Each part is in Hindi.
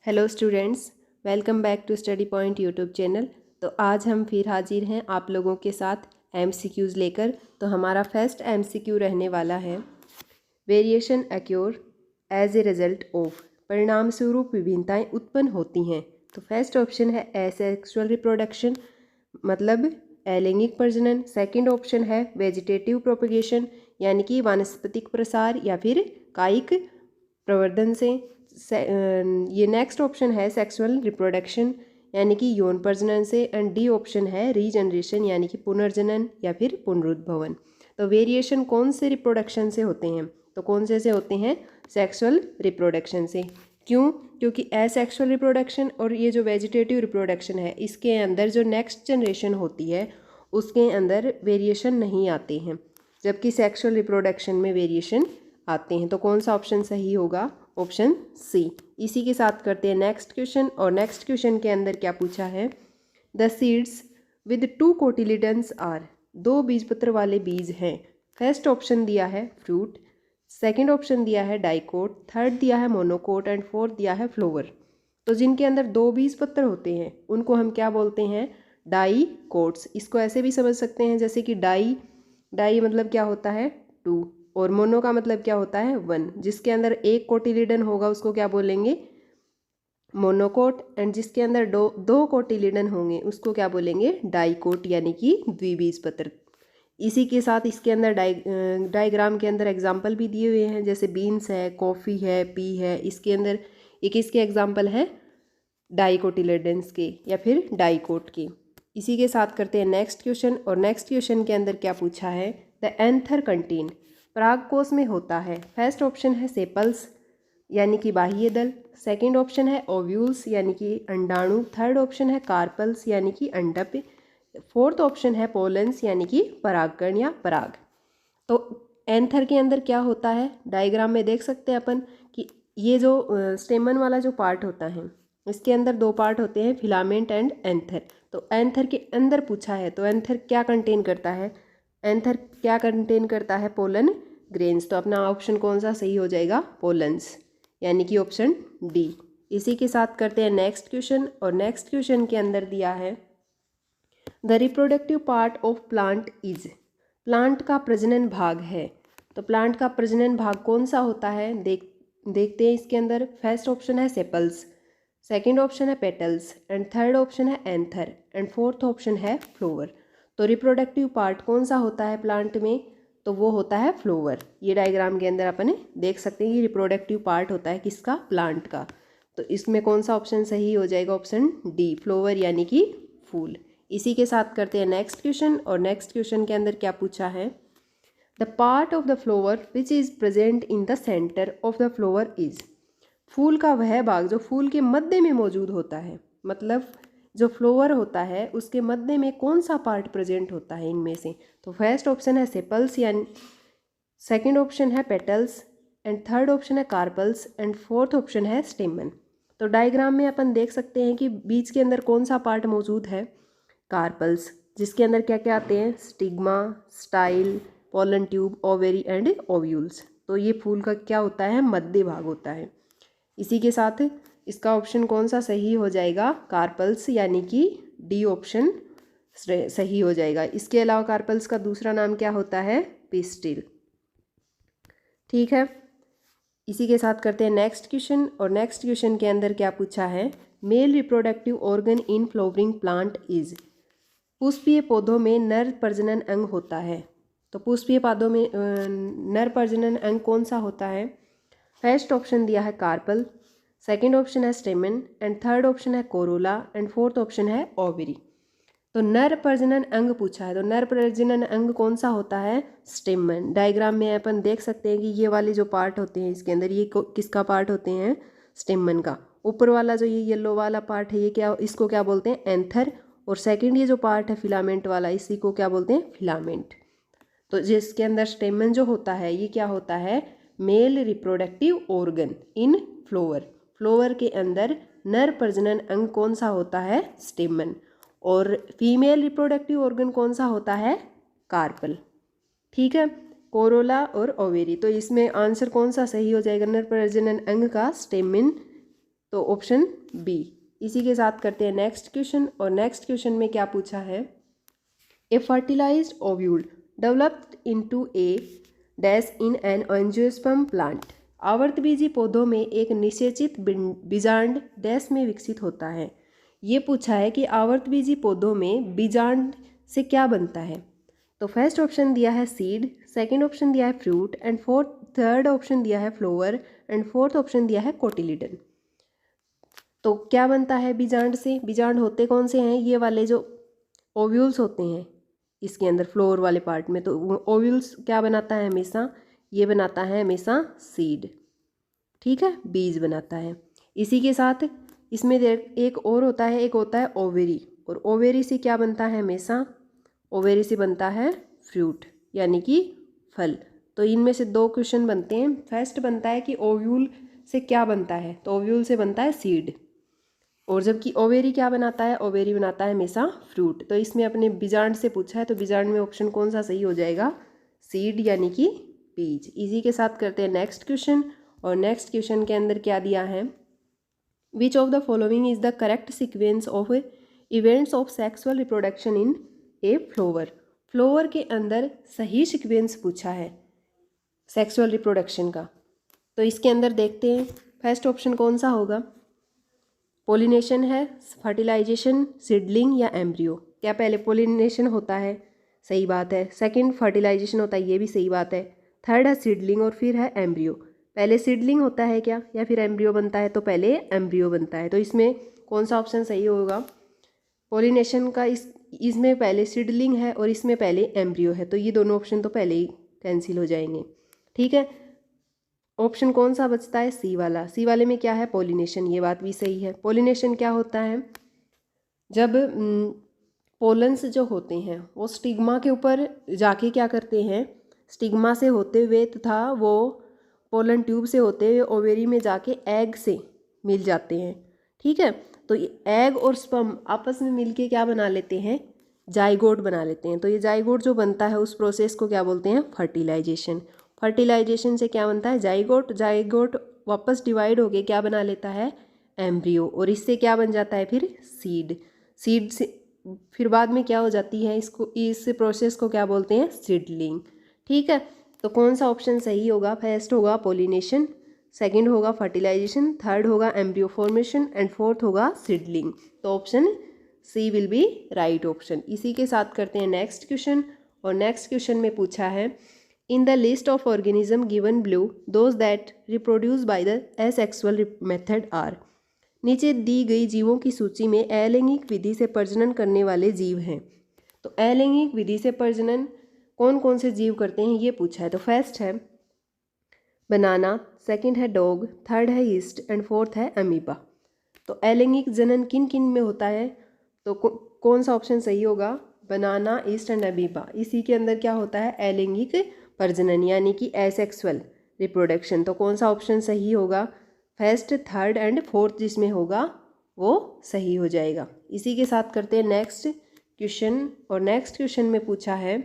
Hello students, welcome back to study point YouTube channel. तो आज हम फिर हाजिर हैं आप लोगों के साथ एमसीक्यूज़ लेकर। तो हमारा फर्स्ट एमसीक्यू रहने वाला है variation occur as a result of, परिणाम स्वरूप विभिन्नताएं उत्पन्न होती हैं। तो फर्स्ट ऑप्शन है एसेक्सुअल रिप्रोडक्शन, मतलब अलैंगिक प्रजनन। सेकंड ऑप्शन है वेजिटेटिव प्रोपगेशन, यानी कि वानस्पतिक प्रसार या फिर कायिक प्रवर्धन से। ये नेक्स्ट ऑप्शन है सेक्सुअल रिप्रोडक्शन, यानी कि यौन प्रजनन से। एंड डी ऑप्शन है रीजनरेशन, यानी कि पुनर्जनन या फिर पुनरुद्भवन। तो वेरिएशन कौन से रिप्रोडक्शन से होते हैं? तो कौन से होते हैं? सेक्सुअल रिप्रोडक्शन से। क्यों? क्योंकि एसेक्सुअल रिप्रोडक्शन और ये जो वेजिटेटिव रिप्रोडक्शन है, इसके अंदर जो नेक्स्ट जनरेशन होती है उसके अंदर वेरिएशन नहीं आते हैं, जबकि सेक्सुअल रिप्रोडक्शन में वेरिएशन आते हैं। तो कौन सा ऑप्शन सही होगा? Option C. इसी के साथ करते हैं नेक्स्ट क्वेश्चन। और नेक्स्ट क्वेश्चन के अंदर क्या पूछा है? The seeds with 2 cotyledons are, 2 बीजपत्र वाले बीज हैं। फर्स्ट ऑप्शन दिया है फ्रूट, सेकंड ऑप्शन दिया है डाइकोट, थर्ड दिया है मोनोकोट एंड फोर्थ दिया है फ्लोवर। तो जिनके अंदर 2 बीजपत्र होते हैं उनको हम क्या बोलते हैं? डाइकोट्स। इसको ऐसे भी समझ सकते हैं जैसे कि डाई मतलब क्या होता है? 2, और मोनो का मतलब क्या होता है? 1। जिसके अंदर एक कोटिलिडन होगा उसको क्या बोलेंगे? मोनोकोट। एंड जिसके अंदर दो कोटिलिडन होंगे उसको क्या बोलेंगे? डाइकोट, यानी कि द्विबीजपत्र। इसी के साथ इसके अंदर डायग्राम के अंदर एग्जाम्पल भी दिए हुए हैं, जैसे बीन्स है, कॉफ़ी है, पी है। इसके अंदर एक इसके एग्जाम्पल है डाइकोटिलिडन्स के या फिर डाइकोट के। इसी के साथ करते हैं नेक्स्ट क्वेश्चन। और नेक्स्ट क्वेश्चन के अंदर क्या पूछा है? द एंथर कंटेन, परागकोश में होता है। फर्स्ट ऑप्शन है सेपल्स, यानी कि बाह्य दल। सेकंड ऑप्शन है ओव्यूल्स, यानी कि अंडाणु। थर्ड ऑप्शन है कार्पल्स, यानी कि अंडप। फोर्थ ऑप्शन है पोलेंस, यानी कि परागकण या पराग। तो एंथर के अंदर क्या होता है? डायग्राम में देख सकते हैं अपन कि ये जो स्टेमन वाला जो पार्ट होता है, इसके अंदर 2 पार्ट होते हैं, फिलामेंट एंड एंथर। तो एंथर के अंदर पूछा है, तो एंथर क्या कंटेन करता है? एंथर क्या कंटेन करता है? Pollen grains. तो अपना ऑप्शन कौन सा सही हो जाएगा? पोलन्स, यानी कि ऑप्शन डी। इसी के साथ करते हैं नेक्स्ट क्वेश्चन। और नेक्स्ट क्वेश्चन के अंदर दिया है the reproductive part of plant is, plant का प्रजनन भाग है। तो प्लांट का प्रजनन भाग कौन सा होता है? देखते हैं इसके अंदर। फर्स्ट ऑप्शन है सेपल्स, सेकंड ऑप्शन है पेटल्स एंड थर्ड ऑप्शन है एंथर एंड फोर्थ ऑप्शन है फ्लोवर। तो रिप्रोडक्टिव पार्ट कौन सा होता है प्लांट में? तो वो होता है फ्लोवर। ये डायग्राम के अंदर अपन देख सकते हैं कि रिप्रोडक्टिव पार्ट होता है किसका? प्लांट का। तो इसमें कौन सा ऑप्शन सही हो जाएगा? ऑप्शन डी, फ्लोवर, यानी कि फूल। इसी के साथ करते हैं नेक्स्ट क्वेश्चन। और नेक्स्ट क्वेश्चन के अंदर क्या पूछा है? The part of the flower which is present in the centre of the flower is, फूल का वह भाग जो फूल के मध्य में मौजूद होता है। मतलब जो फ्लोवर होता है उसके मध्य में कौन सा पार्ट प्रेजेंट होता है इनमें से? तो फर्स्ट ऑप्शन है सेपल्स, यानी सेकंड ऑप्शन है पेटल्स एंड थर्ड ऑप्शन है कार्पल्स एंड फोर्थ ऑप्शन है स्टेमन। तो डायग्राम में अपन देख सकते हैं कि बीच के अंदर कौन सा पार्ट मौजूद है? कार्पल्स, जिसके अंदर क्या क्या आते हैं? Stigma, style, pollen tube, ovary and ovules. तो ये फूल का क्या होता है? मध्य भाग होता है। इसी के साथ इसका ऑप्शन कौन सा सही हो जाएगा? कार्पल्स, यानी कि डी ऑप्शन सही हो जाएगा। इसके अलावा कार्पल्स का दूसरा नाम क्या होता है? पिस्टिल। ठीक है, इसी के साथ करते हैं नेक्स्ट क्वेश्चन। और नेक्स्ट क्वेश्चन के अंदर क्या पूछा है? Male reproductive organ in flowering plant is, पुष्पीय पौधों में नर प्रजनन अंग होता है। तो पुष्पीय पौधों में नर प्रजनन अंग कौन सा होता है? फर्स्ट ऑप्शन दिया है कार्पल, सेकंड ऑप्शन है स्टेमन एंड थर्ड ऑप्शन है कोरोला एंड फोर्थ ऑप्शन है ओवरी। तो नर प्रजनन अंग पूछा है, तो नर प्रजनन अंग कौन सा होता है? स्टेमन। डायग्राम में अपन देख सकते हैं कि ये वाले जो पार्ट होते हैं इसके अंदर, ये किसका पार्ट होते हैं? स्टेमन का। ऊपर वाला जो ये येलो वाला पार्ट है, ये क्या, इसको क्या बोलते हैं? एंथर। और सेकंड ये जो पार्ट है फिलामेंट वाला, इसी को क्या बोलते हैं? फिलामेंट। तो जिसके अंदर स्टेमन जो होता है ये क्या होता है? Male reproductive organ in flower. Flower के अंदर नर प्रजनन अंग कौन सा होता है? स्टेमन। और फीमेल रिप्रोडक्टिव ऑर्गन कौन सा होता है? कार्पल। ठीक है, कोरोला और ओवेरी। तो इसमें आंसर कौन सा सही हो जाएगा? नर प्रजनन अंग का स्टेमन तो ऑप्शन बी। इसी के साथ करते हैं नेक्स्ट क्वेश्चन। और नेक्स्ट क्वेश्चन में क्या पूछा है, a fertilized ovule developed into a dash in an angiosperm plant. आवर्तबीजी पौधों में एक निषेचित बीजांड डैश में विकसित होता है। ये पूछा है कि आवर्तबीजी पौधों में बीजांड से क्या बनता है। तो फर्स्ट ऑप्शन दिया है सीड, सेकंड ऑप्शन दिया है फ्रूट एंड थर्ड ऑप्शन दिया है फ्लावर एंड फोर्थ ऑप्शन दिया है कोटिलीडन। तो क्या बनता है बीजांड से? बीजांड होते कौन से हैं? ये वाले जो ओव्यूल्स होते हैं इसके अंदर फ्लोर वाले पार्ट में। तो ओव्यूल्स क्या बनाता है हमेशा? ये बनाता है हमेशा सीड, ठीक है, बीज बनाता है। इसी के साथ इसमें एक और होता है, एक होता है ओवेरी। और ओवेरी से क्या बनता है हमेशा? ओवेरी से बनता है फ्रूट यानी कि फल। तो इनमें से दो क्वेश्चन बनते हैं। फर्स्ट बनता है कि ओव्यूल से क्या बनता है, तो ओव्यूल से बनता है सीड। और जबकि ओवेरी क्या बनाता है? ओवेरी बनाता है हमेशा फ्रूट। तो इसमें अपने बीजांड से पूछा है, तो बीजांड में ऑप्शन कौन सा सही हो जाएगा? सीड यानी कि बीज। इसी के साथ करते हैं नेक्स्ट क्वेश्चन। और नेक्स्ट क्वेश्चन के अंदर क्या दिया है, which of the following is the correct sequence of events of sexual reproduction in a flower. Flower के अंदर सही सीक्वेंस पूछा है सेक्सुअल रिप्रोडक्शन का। तो इसके अंदर देखते हैं फर्स्ट ऑप्शन कौन सा होगा। पोलिनेशन है, फर्टिलाइजेशन, सीडलिंग या एम्ब्रियो। क्या पहले पोलिनेशन होता है? सही बात है। सेकंड फर्टिलाइजेशन होता है, ये भी सही बात है। थर्ड है सीडलिंग और फिर है एम्ब्रियो। पहले सीडलिंग होता है क्या या फिर एम्ब्रियो बनता है? तो पहले एम्ब्रियो बनता है। तो इसमें कौन सा ऑप्शन सही होगा? पोलिनेशन का इसमें पहले सीडलिंग है और इसमें पहले एम्ब्रियो है, तो ये दोनों ऑप्शन तो पहले ही कैंसिल हो जाएंगे, ठीक है। ऑप्शन कौन सा बचता है? सी वाला। सी वाले में क्या है? पोलिनेशन। ये बात भी सही है। पोलिनेशन क्या होता है? जब पोलन्स जो होते हैं वो स्टिग्मा के ऊपर जाके क्या करते हैं, स्टिग्मा से होते हुए तथा वो पोलन ट्यूब से होते हुए ओवेरी में जाके एग से मिल जाते हैं, ठीक है। तो ये एग और स्पर्म आपस में मिलके क्या बना लेते हैं? जाइगोट बना लेते हैं। तो ये जाइगोट जो बनता है उस प्रोसेस को क्या बोलते हैं? फर्टिलाइजेशन। फर्टिलाइजेशन से क्या बनता है? जाइगोट। जाइगोट वापस डिवाइड होके क्या बना लेता है? एम्ब्रियो। और इससे क्या बन जाता है फिर? सीड। सीड से फिर बाद में क्या हो जाती है? इसको, इस प्रोसेस को क्या बोलते हैं? सीडलिंग, ठीक है। तो कौन सा ऑप्शन सही होगा? फर्स्ट होगा पोलिनेशन, सेकंड होगा फर्टिलाइजेशन, थर्ड होगा एम्ब्रियो फॉर्मेशन एंड फोर्थ होगा सीडलिंग। तो option C will be right option. इसी के साथ करते हैं नेक्स्ट क्वेश्चन। और नेक्स्ट क्वेश्चन में पूछा है, in the list of organism given below those that reproduce by the asexual method are. नीचे दी गई जीवों की सूची में अलैंगिक विधि से प्रजनन करने वाले जीव हैं। तो अलैंगिक विधि से प्रजनन कौन कौन से जीव करते हैं ये पूछा है। तो फर्स्ट है बनाना, सेकंड है डॉग, थर्ड है यीस्ट एंड फोर्थ है अमीबा। तो अलैंगिक जनन किन किन में होता है? तो कौन सा ऑप्शन सही होगा? बनाना, ईस्ट एंड अमीबा। इसी के अंदर क्या होता है? अलैंगिक प्रजनन यानी कि एसेक्सुअल रिप्रोडक्शन। तो कौन सा ऑप्शन सही होगा? फर्स्ट, थर्ड एंड फोर्थ जिसमें होगा वो सही हो जाएगा। इसी के साथ करते हैं नेक्स्ट क्वेश्चन। और नेक्स्ट क्वेश्चन में पूछा है,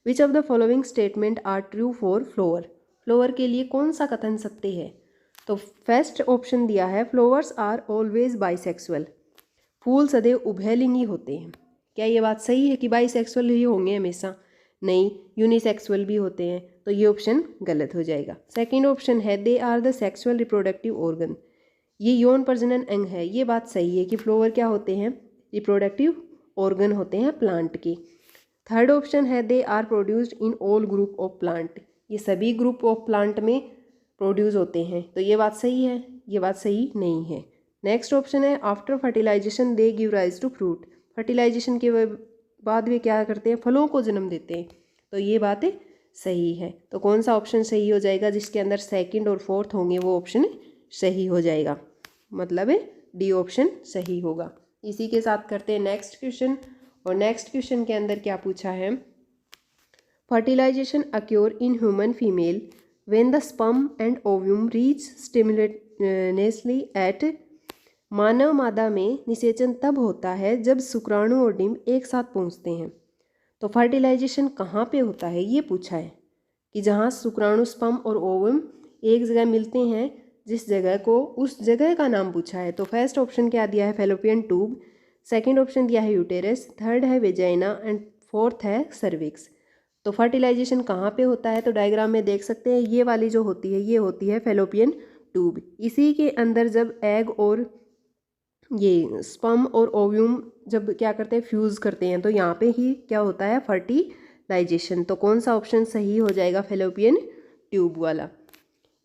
which of the following statement are true for flower. Flower के लिए कौन सा कथन सत्य है? तो फर्स्ट ऑप्शन दिया है, फ्लावर्स आर ऑलवेज बाइसेक्सुअल। फूल सदैव उभयलिंगी होते हैं। क्या ये बात सही है कि बाइसेक्सुअल ही होंगे हमेशा? नहीं, यूनिसेक्सुअल भी होते हैं। तो ये ऑप्शन गलत हो जाएगा। सेकंड ऑप्शन है, they are the sexual reproductive organ. ये यौन प्रजनन अंग है। ये बात सही है कि फ्लावर क्या होते हैं? रिप्रोडक्टिव ऑर्गन होते हैं प्लांट के। थर्ड ऑप्शन है, they are produced in all group of plant. ये सभी ग्रुप ऑफ प्लांट में प्रोड्यूस होते हैं। तो ये बात सही है, ये बात सही नहीं है। नेक्स्ट ऑप्शन है, after fertilization they give rise to fruit. Fertilization के बाद वे क्या करते हैं? फलों को जन्म देते हैं। तो ये बात सही है। तो कौन सा ऑप्शन सही हो जाएगा? जिसके अंदर सेकंड और फोर्थ होंगे वो ऑप्शन सही हो जाएगा, मतलब डी ऑप्शन सही होगा। इसी के साथ करते हैं नेक्स्ट क्वेश्चन। और नेक्स्ट क्वेश्चन के अंदर क्या पूछा है, fertilization occur in human female when the sperm and ovum reach simultaneously at. मानव मादा में निषेचन तब होता है जब शुक्राणु और डिंब एक साथ पहुंचते हैं। तो फर्टिलाइजेशन कहाँ पे होता है ये पूछा है, कि जहाँ शुक्राणु, स्पर्म और ओवम एक जगह मिलते हैं, जिस जगह को उस जगह का नाम पूछा है। तो फर्स्ट ऑप्शन क्या दिया है, फेलोपियन ट्यूब, सेकंड ऑप्शन दिया है यूटेरस, थर्ड है वेजाइना एंड फोर्थ है सर्विक्स। तो फर्टिलाइजेशन कहाँ पे होता है, तो डायग्राम में देख सकते हैं ये वाली जो होती है ये होती है फेलोपियन ट्यूब। इसी के अंदर जब एग और ये स्पर्म और ओव्यूम जब क्या करते हैं, फ्यूज़ करते हैं, तो यहाँ पे ही क्या होता है, फर्टिलाइजेशन। तो कौन सा ऑप्शन सही हो जाएगा, फेलोपियन ट्यूब वाला।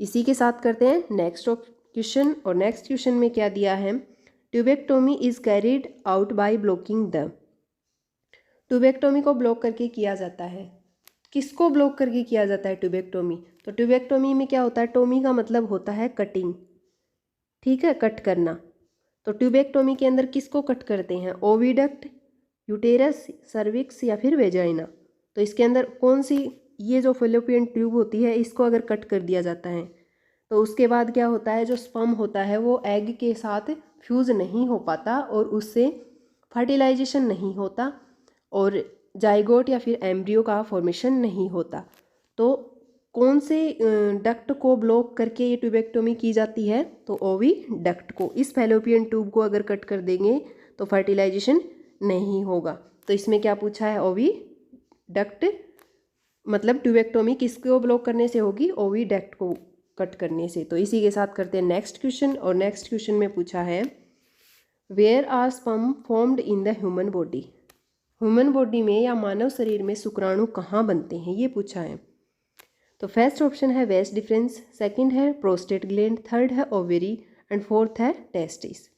इसी के साथ करते हैं नेक्स्ट क्वेश्चन। और नेक्स्ट क्वेश्चन में क्या दिया है, tubectomy is carried out by blocking the. Tubectomy को ब्लॉक करके किया जाता है। किसको ब्लॉक करके किया जाता है ट्यूबेक्टोमी, तो ट्यूबेक्टोमी में क्या होता है, टोमी का मतलब होता है कटिंग, ठीक है, कट करना। तो ट्यूबेक्टोमी के अंदर किसको कट करते हैं, ओविडक्ट, यूटेरस, सर्विक्स या फिर वेजाइना। तो इसके अंदर कौन सी, ये जो फेलोपियन ट्यूब होती है इसको अगर कट कर दिया जाता है तो उसके बाद क्या होता है, जो स्पर्म होता है वो एग के साथ फ्यूज़ नहीं हो पाता और उससे फर्टिलाइजेशन नहीं होता और जाइगोट या फिर एम्ब्रियो का फॉर्मेशन नहीं होता। तो कौन से डक्ट को ब्लॉक करके ये ट्यूबेक्टोमी की जाती है, तो ओवी डक्ट को। इस फेलोपियन ट्यूब को अगर कट कर देंगे तो फर्टिलाइजेशन नहीं होगा। तो इसमें क्या पूछा है, ओवी डक्ट, मतलब ट्यूबेक्टोमी किसको ब्लॉक करने से होगी, ओवी डक्ट को कट करने से। तो इसी के साथ करते हैं नेक्स्ट क्वेश्चन। और नेक्स्ट क्वेश्चन में पूछा है, where are sperm formed in the human body. Human body में या मानव शरीर में शुक्राणु कहाँ बनते हैं, ये पूछा है। तो फर्स्ट ऑप्शन है वेस्ट डिफरेंस, सेकंड है प्रोस्टेट ग्लैंड, थर्ड है ओवेरी एंड फोर्थ है टेस्टिस।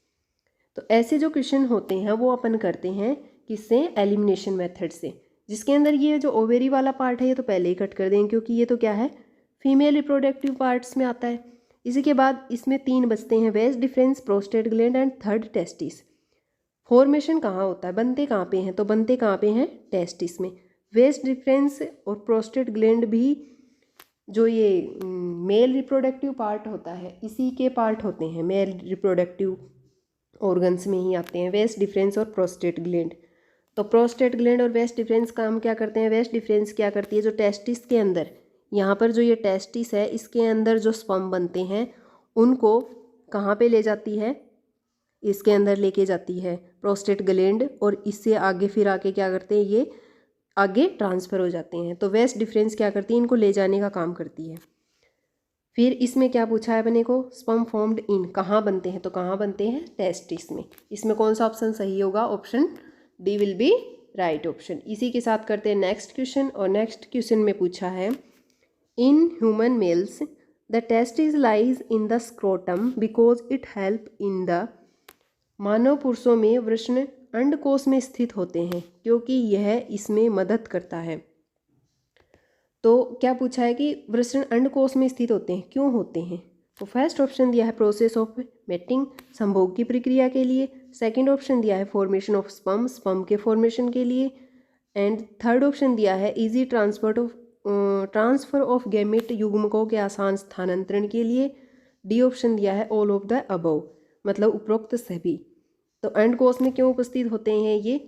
तो ऐसे जो क्वेश्चन होते हैं वो अपन करते हैं किससे, एलिमिनेशन मेथड से। जिसके अंदर ये जो ओवेरी वाला पार्ट है ये तो पहले ही कट कर देंगे क्योंकि ये तो क्या है, फीमेल रिप्रोडक्टिव पार्ट्स में आता है। इसी के बाद इसमें 3 बचते हैं, vas deferens, prostate gland and third testis. Formation कहाँ होता है, बनते कहाँ पे हैं, तो बनते कहाँ पे हैं, टेस्टिस में। वेस्ट डिफरेंस और प्रोस्टेट ग्लैंड भी जो ये मेल रिप्रोडक्टिव पार्ट होता है इसी के पार्ट होते हैं, मेल रिप्रोडक्टिव ऑर्गन्स में ही आते हैं वेस्ट डिफरेंस और प्रोस्टेट ग्लैंड। तो प्रोस्टेट ग्लैंड और वेस्ट डिफरेंस काम क्या करते हैं, वेस्ट डिफरेंस क्या करती है, जो टेस्टिस के अंदर, यहाँ पर जो ये टेस्टिस है इसके अंदर जो स्पर्म बनते हैं उनको कहाँ पे ले जाती है, इसके अंदर लेके जाती है प्रोस्टेट ग्लैंड, और इससे आगे फिर आके क्या करते हैं, ये आगे ट्रांसफ़र हो जाते हैं। तो वेस्ट डिफरेंस क्या करती है, इनको ले जाने का काम करती है। फिर इसमें क्या पूछा है अपने को, स्पर्म फॉर्म्ड इन, कहाँ बनते हैं, तो कहाँ बनते हैं, टेस्टिस में। इसमें कौन सा ऑप्शन सही होगा, option D will be right option. इसी के साथ करते हैं नेक्स्ट क्वेश्चन। और नेक्स्ट क्वेश्चन में पूछा है, in human males the testis lies in the scrotum because it help in the. मानव पुरुषों में वृषण अंडकोश में स्थित होते हैं क्योंकि यह इसमें मदद करता है। तो क्या पूछा है कि वृषण अंडकोश में स्थित होते हैं, क्यों होते हैं। तो फर्स्ट ऑप्शन दिया है प्रोसेस ऑफ मेटिंग, संभोग की प्रक्रिया के लिए। सेकंड ऑप्शन दिया है फॉर्मेशन ऑफ स्पर्म, स्पर्म के फॉर्मेशन के लिए। एंड थर्ड ऑप्शन दिया है इजी ट्रांसफर ऑफ गैमेट, युग्मकों के आसान स्थानांतरण के लिए। डी ऑप्शन दिया है ऑल ऑफ द अबव, मतलब उपरोक्त सभी। तो अंडकोश में क्यों उपस्थित होते हैं ये,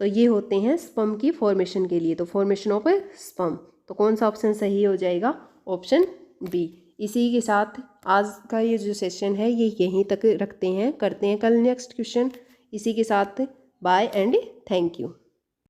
तो ये होते हैं स्पर्म की फॉर्मेशन के लिए, तो फॉर्मेशन ऑफ स्पर्म। तो कौन सा ऑप्शन सही हो जाएगा, ऑप्शन बी। इसी के साथ आज का ये जो सेशन है ये यहीं तक रखते हैं, करते हैं कल नेक्स्ट क्वेश्चन। इसी के साथ बाय एंड थैंक यू।